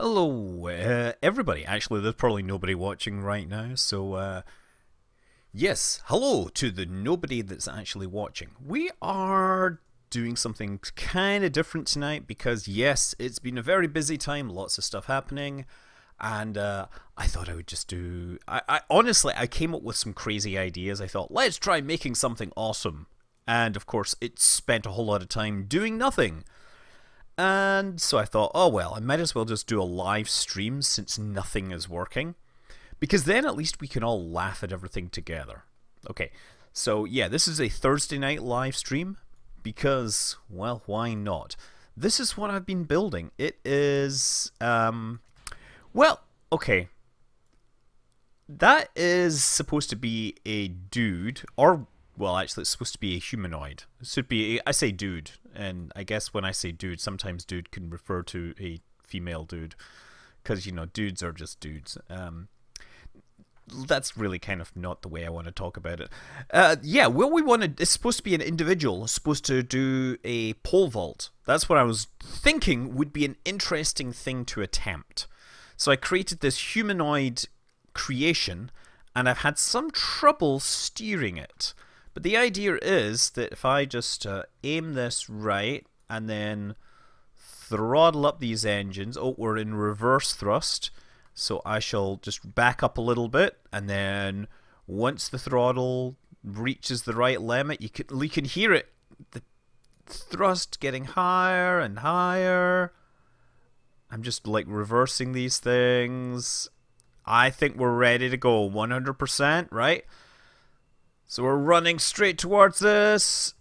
Hello, everybody. Actually, there's probably nobody watching right now, so yes, hello to the nobody that's actually watching. We are doing something kind of different tonight because, yes, it's been a very busy time, lots of stuff happening, and I thought I would just do. I honestly, I came up with some crazy ideas. I thought, let's try making something awesome, and of course, it spent a whole lot of time doing nothing. And so I thought, oh well, I might as well just do a live stream since nothing is working. Because then at least we can all laugh at everything together. Okay, so yeah, this is a Thursday night live stream because, well, why not? This is what I've been building. It is, well, okay. That is supposed to be a dude, or well, actually, it's supposed to be a humanoid. It should be. I say dude, and I guess when I say dude, sometimes dude can refer to a female dude, because dudes are just dudes. That's really kind of not the way I want to talk about it. Yeah, what we wanted is supposed to be an individual, supposed to do a pole vault. That's what I was thinking would be an interesting thing to attempt. So I created this humanoid creation, and I've had some trouble steering it. But the idea is that if I just aim this right and then throttle up these engines, oh, we're in reverse thrust, so I shall just back up a little bit, and then once the throttle reaches the right limit, you can hear it, the thrust getting higher and higher. I'm just like reversing these things. I think we're ready to go 100%, right? So we're running straight towards this,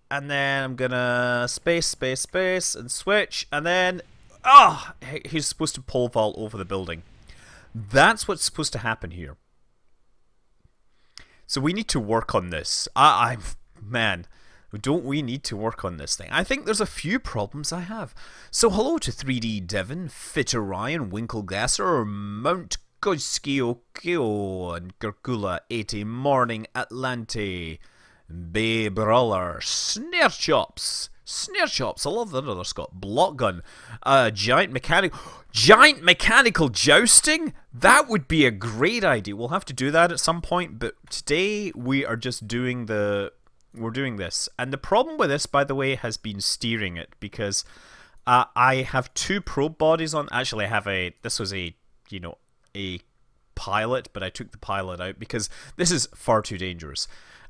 and then I'm gonna space, and switch, and then, he's supposed to pole vault over the building. That's what's supposed to happen here. So we need to work on this. Man, don't we need to work on this thing? I think there's a few problems I have. So hello to 3D Devon, Fit Orion, Winklegasser, Mount Goiskiokio, and Gergula 80, Morning Atlante, Bay Brawler, Snare Chops, I love that other Scott, Block Gun, Giant Mechanical Jousting? That would be a great idea. We'll have to do that at some point, but today we are just doing we're doing this. And the problem with this, by the way, has been steering it, because I have two probe bodies on. Actually, this was a pilot, but I took the pilot out because this is far too dangerous.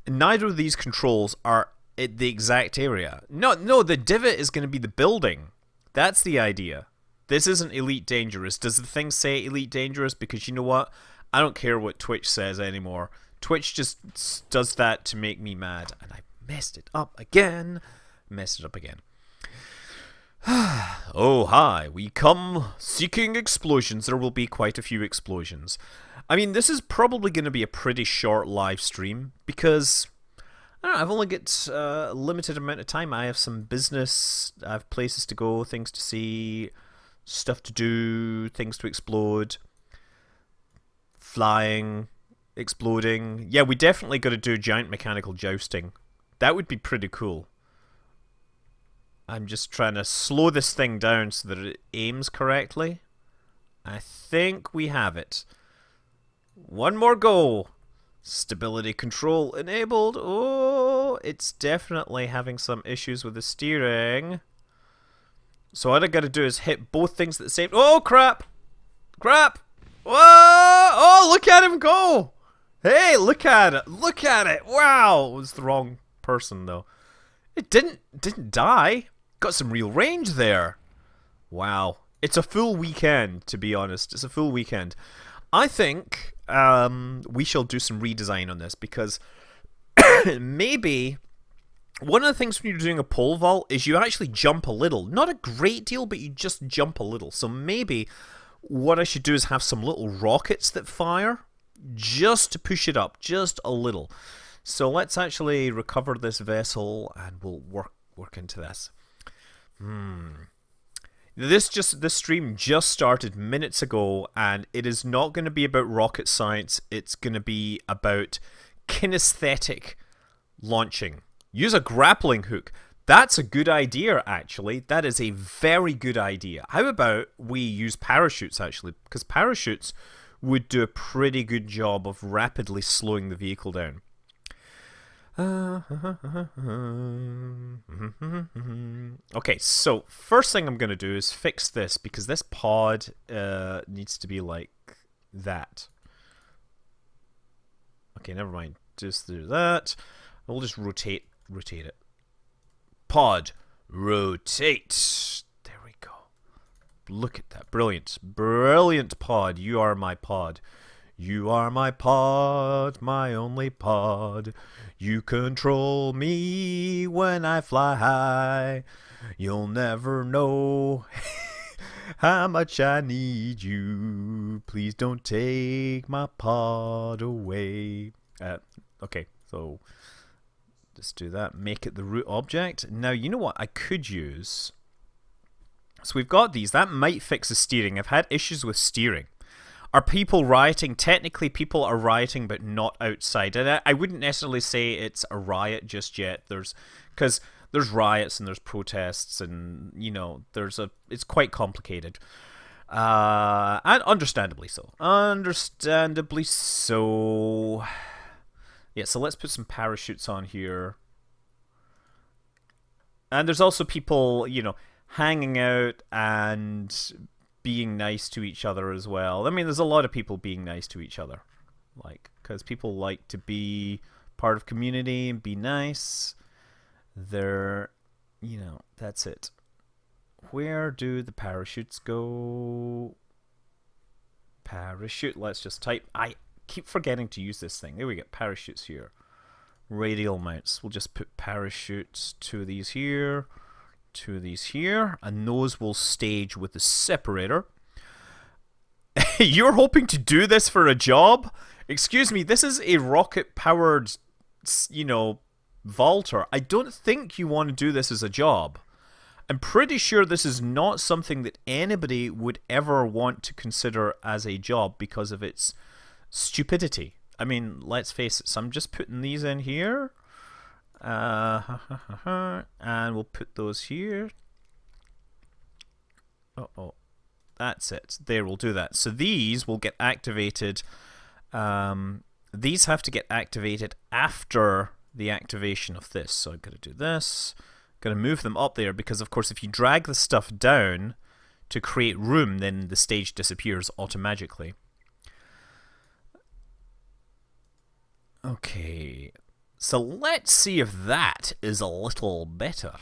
Neither of these controls are at the exact area. No, the divot is going to be the building. That's the idea. This isn't Elite Dangerous. Does the thing say Elite Dangerous? Because you know what? I don't care what Twitch says anymore. Twitch just does that to make me mad. And I messed it up again. Oh, hi. We come seeking explosions. There will be quite a few explosions. I mean, this is probably going to be a pretty short live stream because I don't know, I've only got a limited amount of time. I have some business, I have places to go, things to see, stuff to do, things to explode, flying, exploding. Yeah, we definitely got to do giant mechanical jousting. That would be pretty cool. I'm just trying to slow this thing down so that it aims correctly. I think we have it. One more go. Stability control enabled. Oh, it's definitely having some issues with the steering. So what I gotta do is hit both things at the same... Oh, crap! Crap! Whoa! Oh, look at him go! Hey, look at it! Look at it! Wow! It was the wrong person, though. It didn't die. Got some real range there. Wow. It's a full weekend, to be honest. It's a full weekend. I think we shall do some redesign on this because maybe one of the things when you're doing a pole vault is you actually jump a little. Not a great deal, but you just jump a little. So maybe what I should do is have some little rockets that fire just to push it up, just a little. So let's actually recover this vessel and we'll work into this. This stream just started minutes ago, and it is not going to be about rocket science. It's going to be about kinesthetic launching. Use a grappling hook. That's a good idea, actually. That is a very good idea. How about we use parachutes, actually? Because parachutes would do a pretty good job of rapidly slowing the vehicle down. Okay, so first thing I'm going to do is fix this, because this pod needs to be like that. Okay, never mind. Just do that. We'll just rotate it. Pod, rotate. There we go. Look at that. Brilliant. Brilliant pod. You are my pod. You are my pod, my only pod. You control me when I fly high. You'll never know how much I need you. Please don't take my pod away. Okay, so just do that. Make it the root object. Now, you know what I could use? So we've got these. That might fix the steering. I've had issues with steering. Are people rioting? Technically, people are rioting, but not outside. And I wouldn't necessarily say it's a riot just yet. Because there's riots and there's protests, and it's quite complicated. And understandably so. Understandably so. Yeah, so let's put some parachutes on here. And there's also people, hanging out and being nice to each other as well. I mean, there's a lot of people being nice to each other. Because people like to be part of community and be nice. They're, that's it. Where do the parachutes go? Parachute. Let's just type. I keep forgetting to use this thing. There we go. Parachutes here. Radial mounts. We'll just put parachutes, two of these here, two of these here, and those will stage with the separator. You're hoping to do this for a job? Excuse me, this is a rocket-powered, vaulter. I don't think you want to do this as a job. I'm pretty sure this is not something that anybody would ever want to consider as a job because of its stupidity. I mean, let's face it. So I'm just putting these in here. And we'll put those here. Uh-oh. That's it. There, we'll do that. So these will get activated. These have to get activated after the activation of this. So I'm going to do this. Going to move them up there because, of course, if you drag the stuff down to create room, then the stage disappears automatically. Okay. So let's see if that is a little better.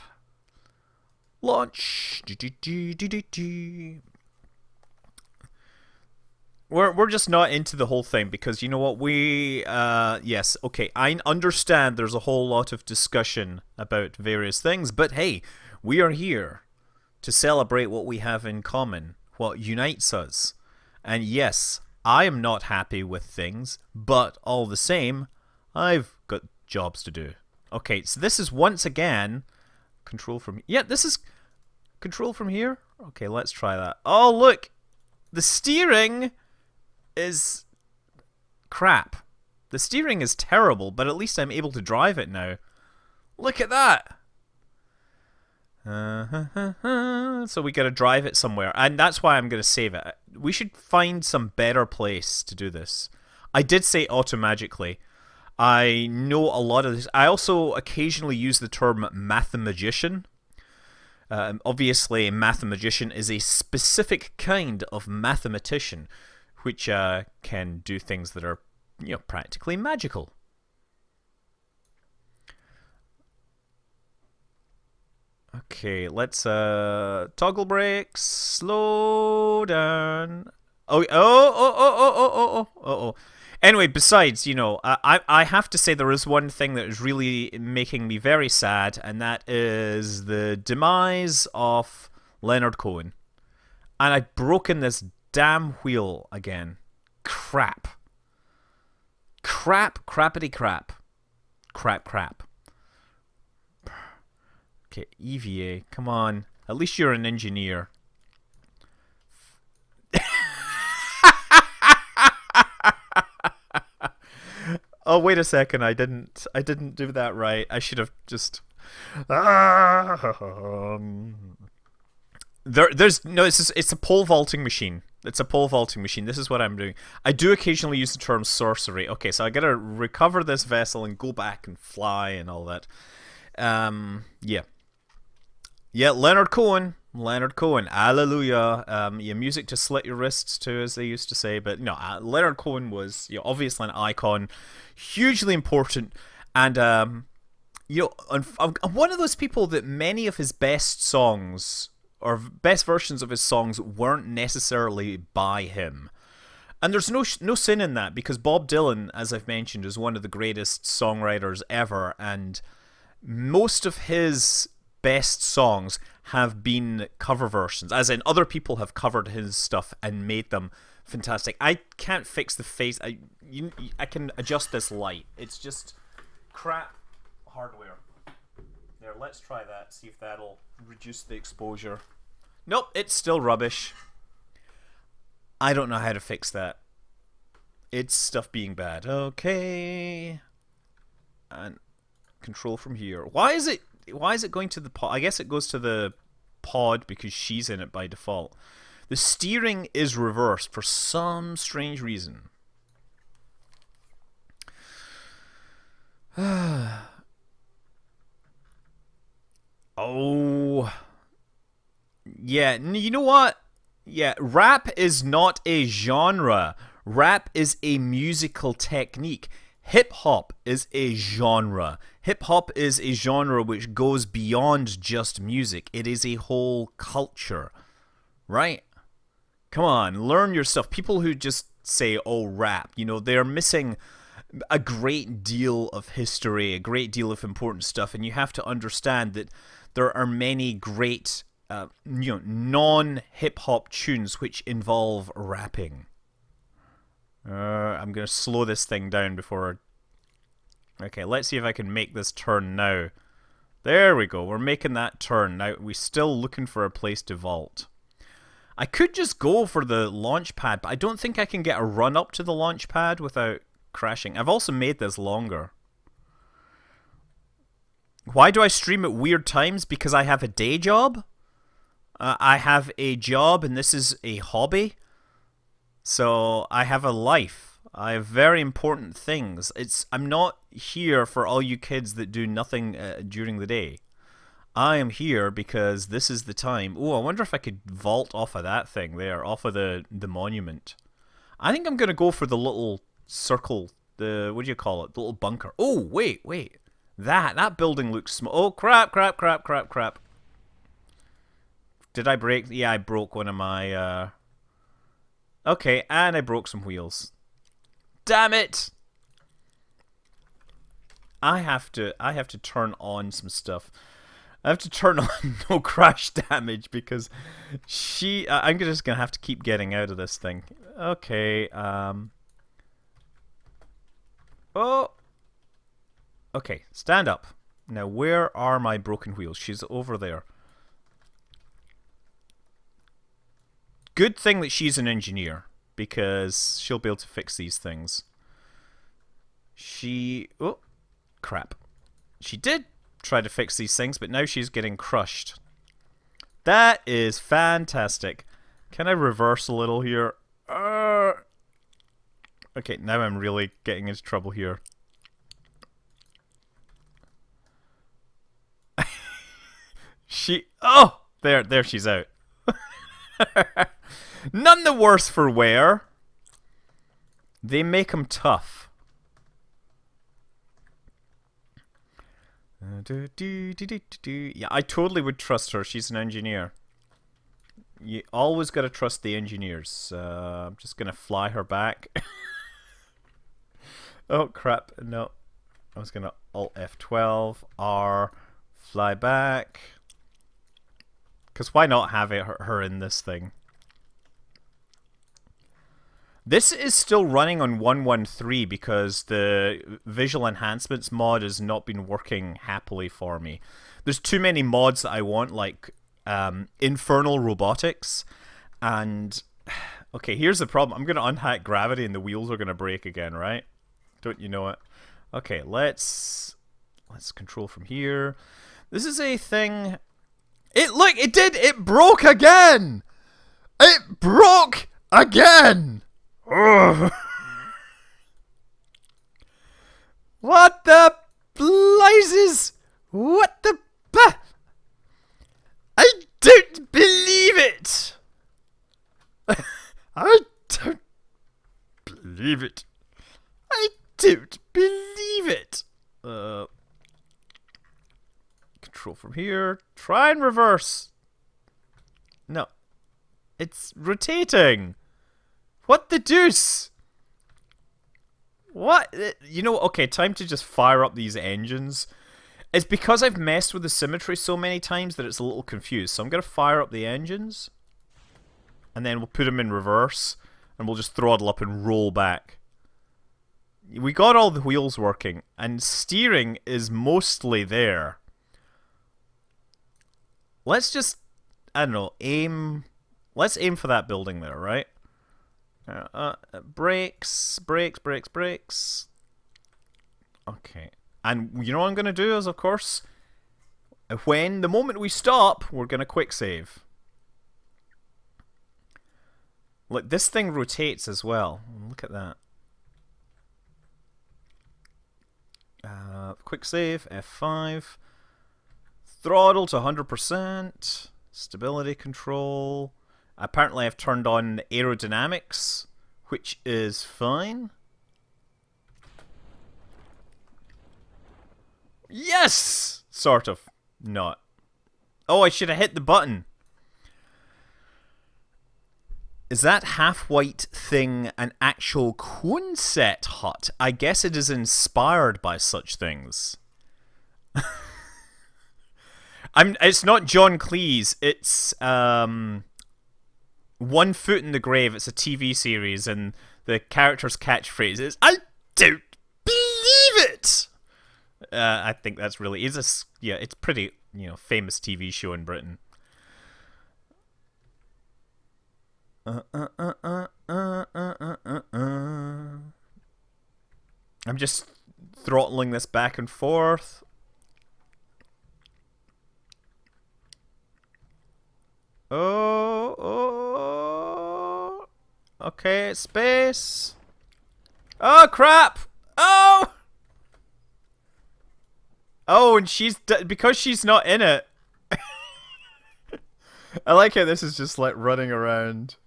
Launch. We're just not into the whole thing because you know what yes, okay, I understand there's a whole lot of discussion about various things, but hey, we are here to celebrate what we have in common, what unites us. And yes, I am not happy with things, but all the same, I've got jobs to do. Okay, so this is once again control from... Yeah, this is control from here. Okay, let's try that. Oh, look! The steering is crap. The steering is terrible, but at least I'm able to drive it now. Look at that! So we gotta drive it somewhere, and that's why I'm gonna save it. We should find some better place to do this. I did say automagically. I know a lot of this. I also occasionally use the term mathemagician. Obviously, a mathemagician is a specific kind of mathematician, which can do things that are, practically magical. Okay, let's toggle brakes, slow down. Oh. Anyway, besides, I have to say there is one thing that is really making me very sad, and that is the demise of Leonard Cohen. And I've broken this damn wheel again. Crap. Crappity crap. Crap. Okay, EVA, come on. At least you're an engineer. Oh, wait a second. I didn't do that right. I should have just... There's no. It's a pole vaulting machine. It's a pole vaulting machine. This is what I'm doing. I do occasionally use the term sorcery. Okay, so I gotta recover this vessel and go back and fly and all that. Yeah. Yeah, Leonard Cohen. Leonard Cohen. Hallelujah. Yeah, music to slit your wrists to, as they used to say. But no, Leonard Cohen was, obviously an icon, hugely important, and I'm one of those people that many of his best songs or best versions of his songs weren't necessarily by him. And there's no sin in that, because Bob Dylan, as I've mentioned, is one of the greatest songwriters ever, and most of his best songs have been cover versions, as in other people have covered his stuff and made them fantastic. I can't fix the face. I can adjust this light. It's just crap hardware. There, let's try that. See if that'll reduce the exposure. Nope, it's still rubbish. I don't know how to fix that. It's stuff being bad. Okay. And control from here. Why is it going to the pod? I guess it goes to the pod because she's in it by default. The steering is reversed for some strange reason. Oh. Yeah, you know what? Yeah, rap is not a genre. Rap is a musical technique. Hip-hop is a genre. Hip-hop is a genre which goes beyond just music. It is a whole culture. Right? Come on, learn your stuff. People who just say, oh, rap, they're missing a great deal of history, a great deal of important stuff, and you have to understand that there are many great non-hip-hop tunes which involve rapping. I'm going to slow this thing down before... Okay, let's see if I can make this turn now. There we go, we're making that turn. Now, we're still looking for a place to vault. I could just go for the launch pad, but I don't think I can get a run up to the launch pad without crashing. I've also made this longer. Why do I stream at weird times? Because I have a day job. I have a job, and this is a hobby. So I have a life. I have very important things. I'm not here for all you kids that do nothing during the day. I am here because this is the time. Oh, I wonder if I could vault off of that thing there, off of the monument. I think I'm going to go for the little circle, what do you call it? The little bunker. Oh, wait. That building looks small. Oh, crap. Did I break? Yeah, I broke one of my... Okay, and I broke some wheels. Damn it! I have to turn on some stuff. I have to turn on no crash damage because I'm just gonna have to keep getting out of this thing. Okay. Oh. Okay, stand up. Now, where are my broken wheels? She's over there. Good thing that she's an engineer, because she'll be able to fix these things. Oh, crap. She did try to fix these things, but now she's getting crushed. That is fantastic. Can I reverse a little here? Okay, now I'm really getting into trouble here. Oh! There she's out. None the worse for wear. They make them tough. Yeah, I totally would trust her. She's an engineer. You always gotta trust the engineers. I'm just gonna fly her back. Oh, crap. No. I was gonna Alt F12, R, fly back. Because why not have her in this thing? This is still running on 1.1.3 because the visual enhancements mod has not been working happily for me. There's too many mods that I want, like Infernal Robotics. And, okay, here's the problem. I'm going to unhack gravity and the wheels are going to break again, right? Don't you know it? Okay, let's control from here. This is a thing. It broke again! It broke again! Ugh. What the blazes? What the I don't believe it! I don't believe it. I don't believe it. Control from here. Try and reverse. No. It's rotating. What the deuce? What? You know, okay, time to just fire up these engines. It's because I've messed with the symmetry so many times that it's a little confused. So I'm going to fire up the engines. And then we'll put them in reverse. And we'll just throttle up and roll back. We got all the wheels working. And steering is mostly there. Let's just, I don't know, aim. Let's aim for that building there, right? Brakes. Okay. And you know what I'm going to do is, of course, the moment we stop, we're going to quick save. Look, this thing rotates as well. Look at that. Quick save, F5. Throttle to 100%. Stability control. Apparently I've turned on aerodynamics, which is fine. Yes! Sort of. Not. Oh, I should have hit the button. Is that half-white thing an actual Quonset hut? I guess it is inspired by such things. It's not John Cleese. It's One Foot in the Grave. It's a TV series, and the character's catchphrase is "I don't believe it." I think that's really it's pretty famous TV show in Britain. I'm just throttling this back and forth. Oh. Okay, space. Oh, crap. Oh, and because she's not in it. I like how this is just like running around.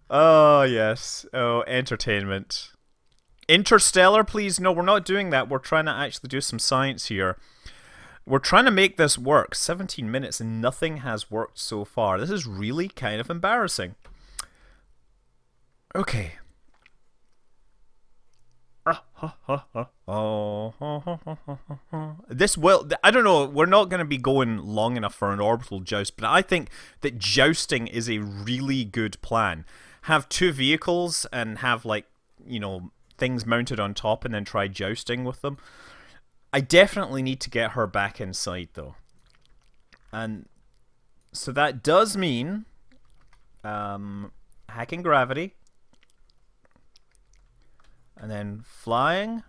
Oh, yes. Oh, entertainment. Interstellar, please? No, we're not doing that. We're trying to actually do some science here. We're trying to make this work. 17 minutes and nothing has worked so far. This is really kind of embarrassing. Okay. This will... I don't know. We're not going to be going long enough for an orbital joust, but I think that jousting is a really good plan. Have two vehicles and have, like, things mounted on top and then try jousting with them. I definitely need to get her back inside, though. And so that does mean hacking gravity. And then flying.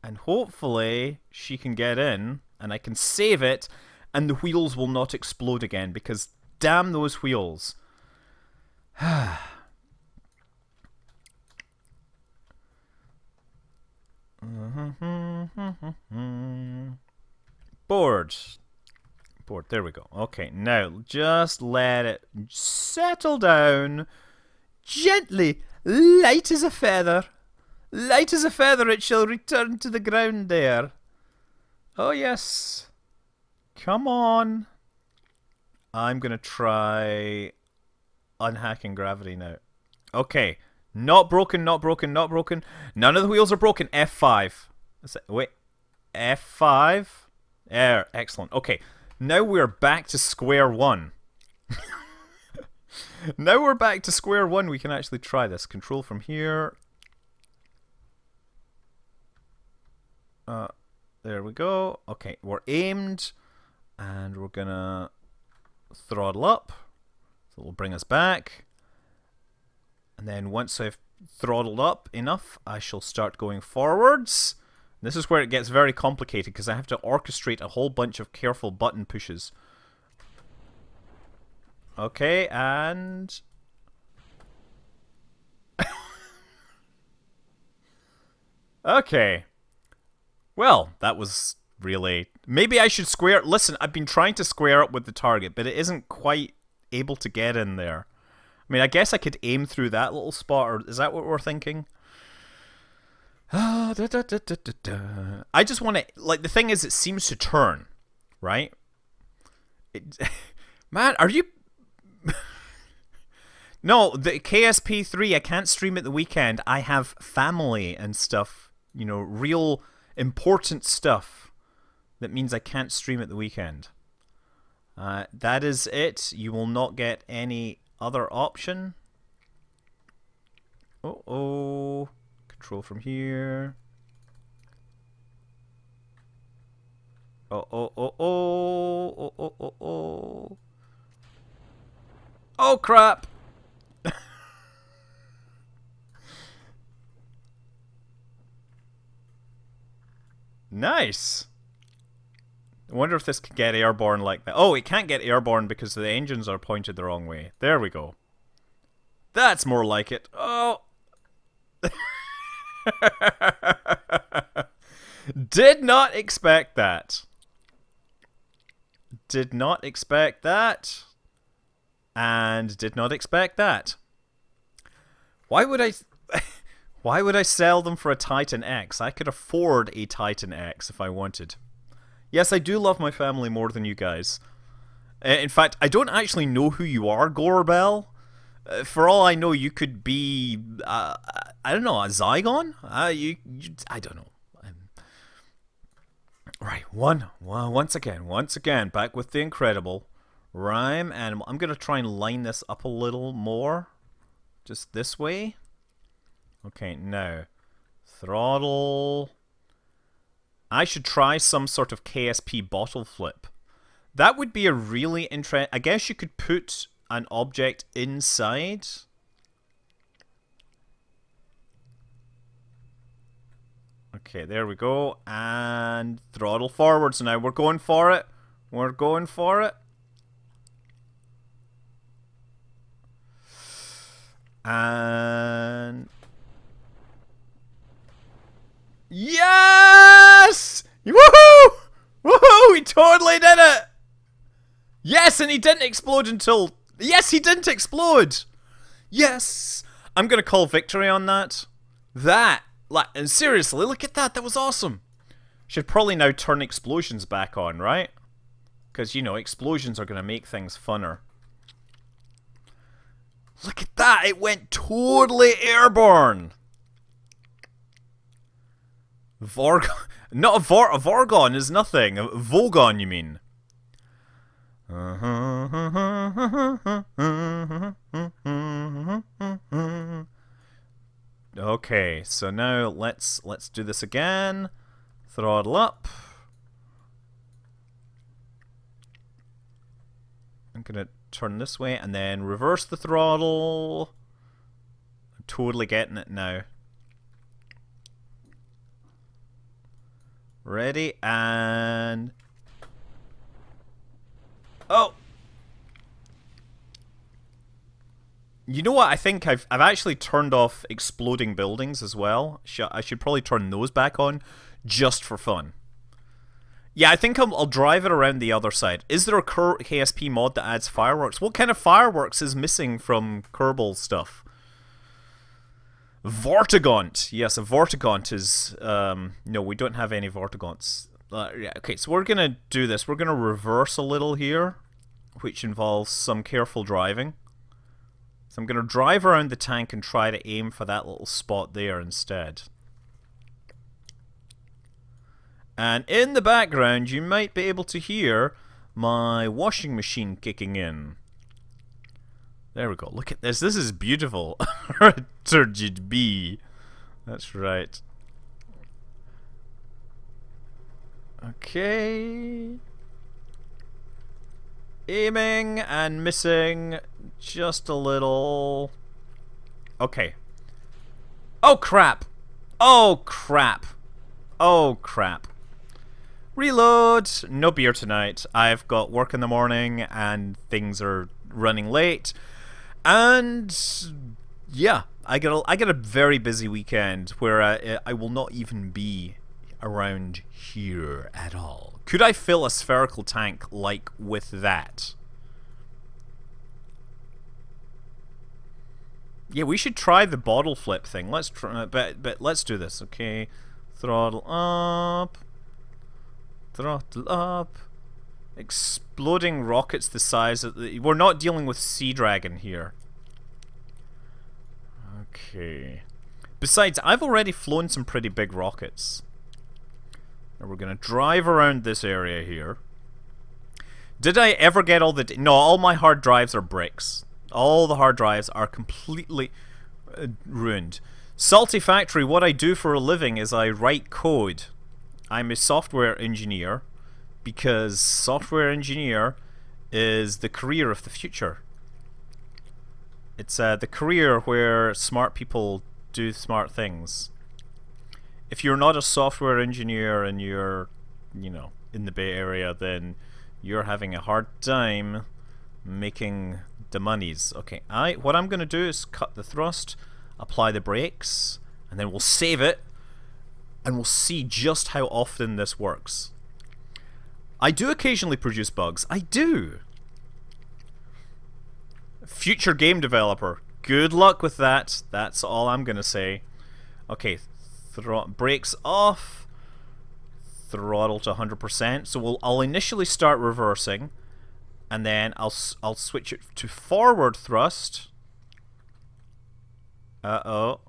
And hopefully she can get in and I can save it and the wheels will not explode again because damn those wheels. Board. There we go. Okay, now just let it settle down. Gently. Light as a feather. Light as a feather it shall return to the ground there. Oh yes. Come on. I'm going to try unhacking gravity now. Okay. Not broken. None of the wheels are broken. F5. Wait. F5. There. Excellent. Okay. Now we're back to square one. Now we're back to square one. We can actually try this. Control from here. There we go. Okay. We're aimed. And we're going to throttle up. So it'll bring us back. And then once I've throttled up enough, I shall start going forwards. This is where it gets very complicated because I have to orchestrate a whole bunch of careful button pushes. Okay, and... okay. Well, that was really... maybe I should square... listen, I've been trying to square up with the target, but it isn't quite able to get in there. I mean, I guess I could aim through that little spot, or is that what we're thinking? I just want to... like, the thing is, it seems to turn, right? Man, are you... no, the KSP3, I can't stream at the weekend. I have family and stuff. You know, real important stuff. That means I can't stream at the weekend. That is it. You will not get any other option. Uh-oh. Control from here. Oh. Oh, crap! Nice! I wonder if this can get airborne like that. Oh, it can't get airborne because the engines are pointed the wrong way. There we go. That's more like it. Oh! Did not expect that. Did not expect that. And did not expect that. Why would I... why would I sell them for a Titan X? I could afford a Titan X if I wanted. Yes, I do love my family more than you guys. In fact, I don't actually know who you are, Kerbal. For all I know, you could be... I don't know, a Zygon? I don't know. Right, once again, back with the incredible rhyme, and I'm going to try and line this up a little more. Just this way. Okay, now, throttle. I should try some sort of KSP bottle flip. That would be a really interesting... I guess you could put an object inside. Okay, there we go. And throttle forwards now. We're going for it. We're going for it. And... yes! Woohoo! Woohoo! He totally did it! Yes, and he didn't explode until... yes, he didn't explode! Yes! I'm gonna call victory on that. That... like, and seriously, look at that. That was awesome. Should probably now turn explosions back on, right? Because, you know, explosions are going to make things funner. Look at that. It went totally airborne. Vorgon. Not a Vorgon is nothing. A Vogon, you mean? Okay, so now let's do this again. Throttle up. I'm gonna turn this way and then reverse the throttle. I'm totally getting it now. Ready, and... oh! You know what? I think I've actually turned off exploding buildings as well. I should probably turn those back on just for fun. Yeah, I think I'll drive it around the other side. Is there a KSP mod that adds fireworks? What kind of fireworks is missing from Kerbal stuff? Vortigaunt. Yes, a Vortigaunt is... no, we don't have any Vortigaunts. Yeah, okay, so we're going to do this. We're going to reverse a little here, which involves some careful driving. So I'm going to drive around the tank and try to aim for that little spot there instead. And in the background, you might be able to hear my washing machine kicking in. There we go. Look at this. This is beautiful. Turgid bee. That's right. Okay. Aiming and missing just a little. Okay. Oh crap! Oh crap! Oh, crap. Reload! No beer tonight. I've got work in the morning and things are running late. And yeah, I get a very busy weekend where I will not even be around here at all. Could I fill a spherical tank like with that? Yeah, we should try the bottle flip thing. Let's try, but let's do this. Okay, throttle up. Throttle up. Exploding rockets the size of the... We're not dealing with Sea Dragon here. Okay. Besides, I've already flown some pretty big rockets. Now we're going to drive around this area here. Did I ever get all the... No, all my hard drives are bricks. All the hard drives are completely ruined. Salty Factory, what I do for a living is I write code. I'm a software engineer because software engineer is the career of the future. It's the career where smart people do smart things. If you're not a software engineer and you're, you know, in the Bay Area, then you're having a hard time making the monies. Okay, what I'm going to do is cut the thrust, apply the brakes, and then we'll save it. And we'll see just how often this works. I do occasionally produce bugs. I do. Future game developer. Good luck with that. That's all I'm going to say. Okay, brakes off. Throttle to 100%. So I'll initially start reversing. And then I'll switch it to forward thrust. Uh-oh.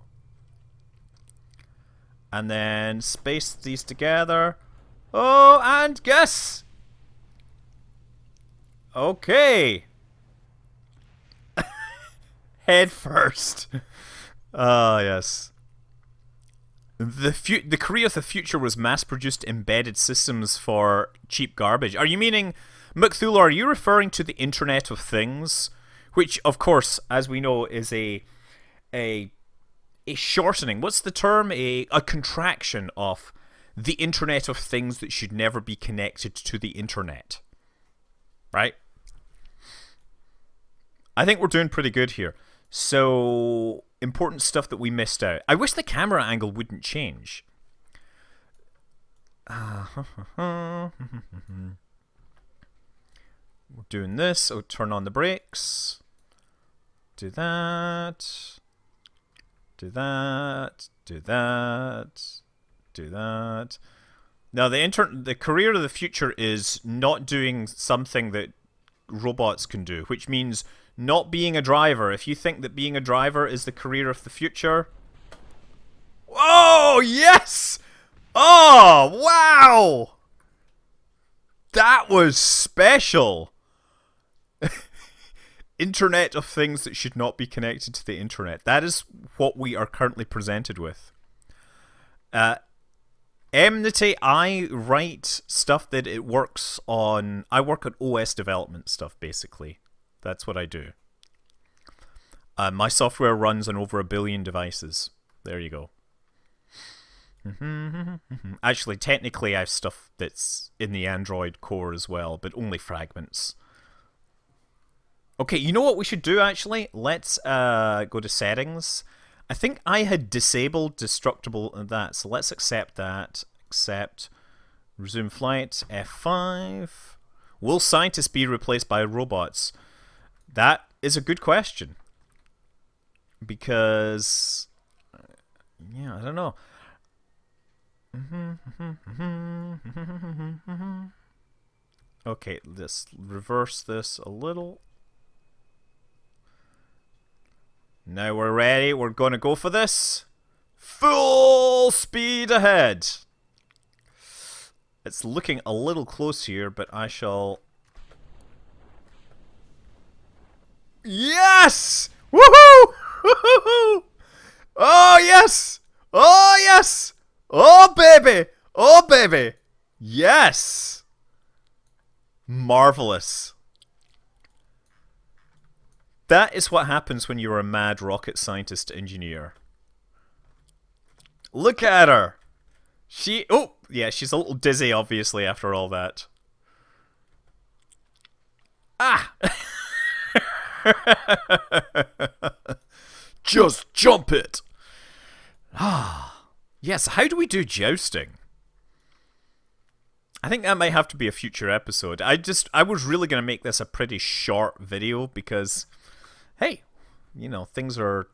And then space these together. Oh, and guess! Okay. Head first. Ah, yes. The career of the future was mass-produced embedded systems for cheap garbage. Are you meaning, McThula, are you referring to the Internet of Things? Which, of course, as we know, is a shortening. What's the term? A contraction of the Internet of Things that should never be connected to the Internet. Right? I think we're doing pretty good here. So, important stuff that we missed out. I wish the camera angle wouldn't change. We're doing this. So, turn on the brakes. Do that. Do that, do that, do that. Now the career of the future is not doing something that robots can do, which means not being a driver. If you think that being a driver is the career of the future... Oh, yes! Oh, wow! That was special! Internet of Things that should not be connected to the internet. That is what we are currently presented with. Enmity, I write stuff that it works on... I work on OS development stuff, basically. That's what I do. My software runs on over 1 billion devices. There you go. Actually, technically, I have stuff that's in the Android core as well, but only fragments. Okay, you know what we should do, actually? Let's go to settings. I think I had disabled destructible and that, so let's accept that. Accept. Resume flight. F5. Will scientists be replaced by robots? That is a good question. Because... yeah, I don't know. Okay, let's reverse this a little. Now we're ready. We're going to go for this. Full speed ahead. It's looking a little close here, but I shall... Yes! Woohoo! Woohoo! Oh, yes! Oh, yes! Oh, baby! Oh, baby! Yes! Marvelous. That is what happens when you're a mad rocket scientist engineer. Look at her! Oh, yeah, she's a little dizzy, obviously, after all that. Ah! Just jump it! Ah. Yes, how do we do jousting? I think that might have to be a future episode. I was really going to make this a pretty short video because, hey, things are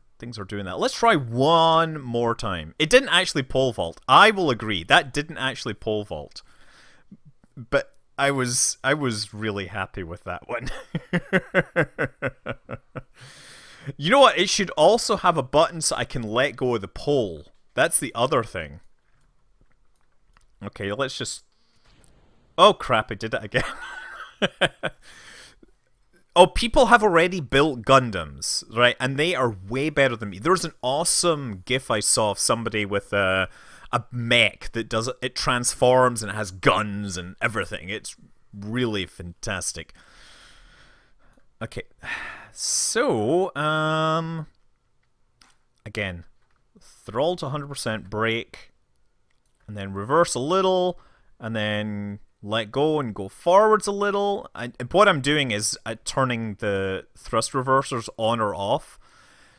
doing that. Let's try one more time. It didn't actually pole vault. I will agree. That didn't actually pole vault. But I was really happy with that one. You know what? It should also have a button so I can let go of the pole. That's the other thing. Okay, let's just... Oh crap, I did it again. Oh, people have already built Gundams, right? And they are way better than me. There's an awesome GIF I saw of somebody with a mech that does it transforms and it has guns and everything. It's really fantastic. Okay. So, again, throttle to 100%, brake, and then reverse a little, and then let go and go forwards a little. And what I'm doing is turning the thrust reversers on or off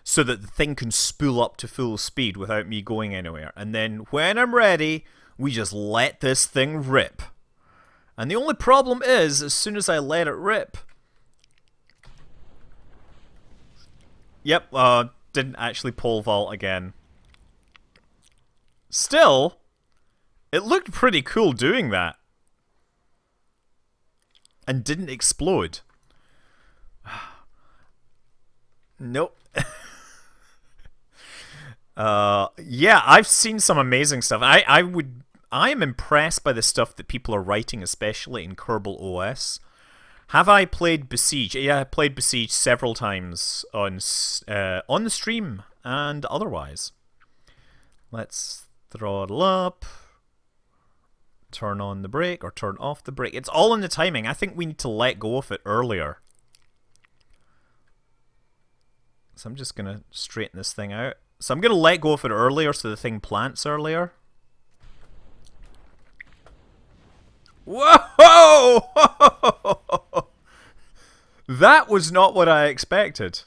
so that the thing can spool up to full speed without me going anywhere. And then when I'm ready, we just let this thing rip. And the only problem is, as soon as I let it rip... Yep, didn't actually pole vault again. Still, it looked pretty cool doing that. And didn't explode. Nope. Yeah, I've seen some amazing stuff. I am impressed by the stuff that people are writing, especially in Kerbal OS. Have I played Besiege? Yeah, I played Besiege several times on the stream and otherwise. Let's throttle up. Turn on the brake or turn off the brake. It's all in the timing. I think we need to let go of it earlier. So I'm just going to straighten this thing out. So I'm going to let go of it earlier so the thing plants earlier. Whoa! That was not what I expected.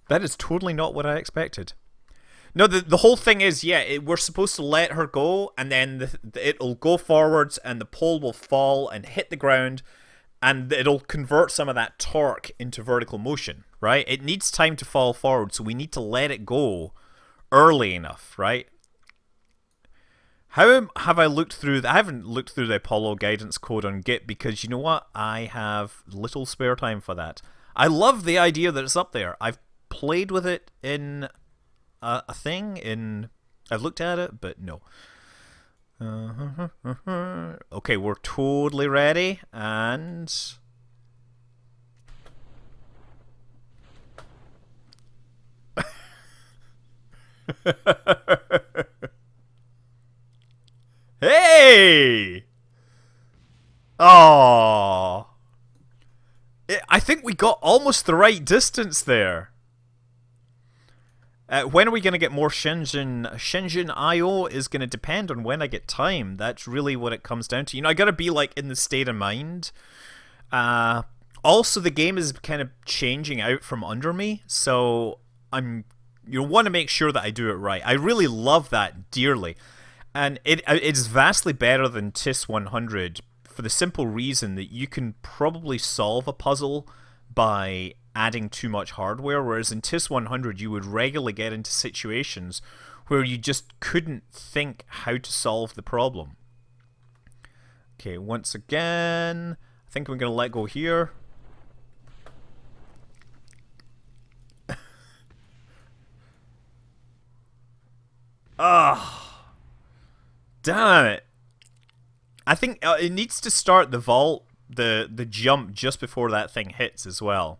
That is totally not what I expected. No, the whole thing is, yeah, we're supposed to let her go, and then it'll go forwards, and the pole will fall and hit the ground, and it'll convert some of that torque into vertical motion, right? It needs time to fall forward, so we need to let it go early enough, right? How have I looked through... I haven't looked through the Apollo guidance code on Git, because you know what? I have little spare time for that. I love the idea that it's up there. I've played with it in... a thing in... I've looked at it, but no. Okay, we're totally ready, and... Hey! Oh, I think we got almost the right distance there. When are we going to get more Shenzhen? Shenzhen IO is going to depend on when I get time. That's really what it comes down to. You know, I got to be like in the state of mind. Also, the game is kind of changing out from under me, so want to make sure that I do it right. I really love that dearly, and it's vastly better than TIS 100 for the simple reason that you can probably solve a puzzle by adding too much hardware, whereas in TIS 100 you would regularly get into situations where you just couldn't think how to solve the problem. Okay, once again, I think I'm going to let go here. Ah, damn it. I think it needs to start the vault, the jump just before that thing hits as well.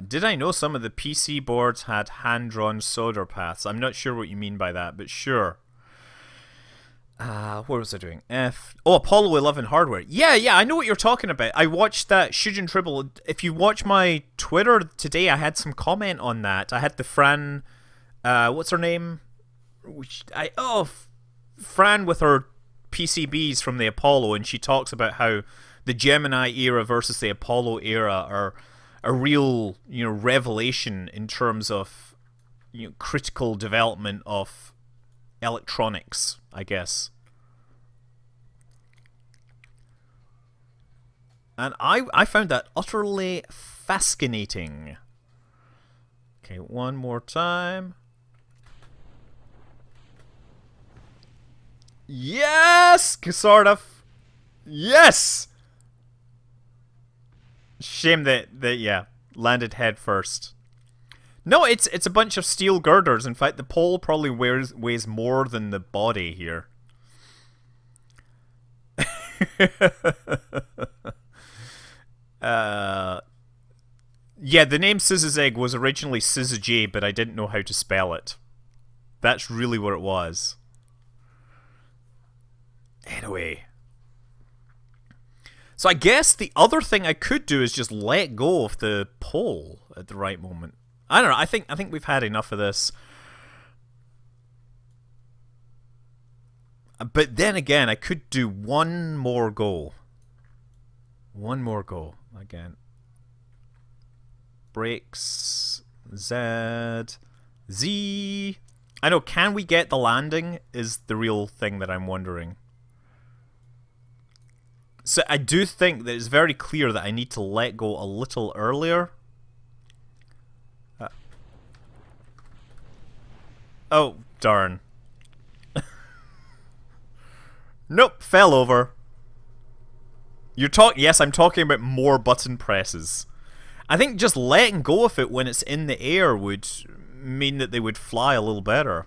Did I know some of the PC boards had hand-drawn solder paths? I'm not sure what you mean by that, but sure. What was I doing? Apollo 11 hardware. Yeah, I know what you're talking about. I watched that Shujin Tribble. If you watch my Twitter today, I had some comment on that. I had the Fran, what's her name? Fran with her PCBs from the Apollo, and she talks about how the Gemini era versus the Apollo era are a real, revelation in terms of, critical development of electronics, I guess. And I found that utterly fascinating. Okay, one more time. Yes! Sort of. Yes! Shame that yeah, landed head first. No, it's a bunch of steel girders. In fact, the pole probably weighs more than the body here. Yeah, the name Scissors Egg was originally Scissor but I didn't know how to spell it. That's really what it was. Anyway. So I guess the other thing I could do is just let go of the pole at the right moment. I don't know. I think we've had enough of this. But then again, I could do one more go. One more go again. Brakes. Z. I know, can we get the landing is the real thing that I'm wondering. So I do think that it's very clear that I need to let go a little earlier. Oh, darn. Nope, fell over. Yes, I'm talking about more button presses. I think just letting go of it when it's in the air would mean that they would fly a little better.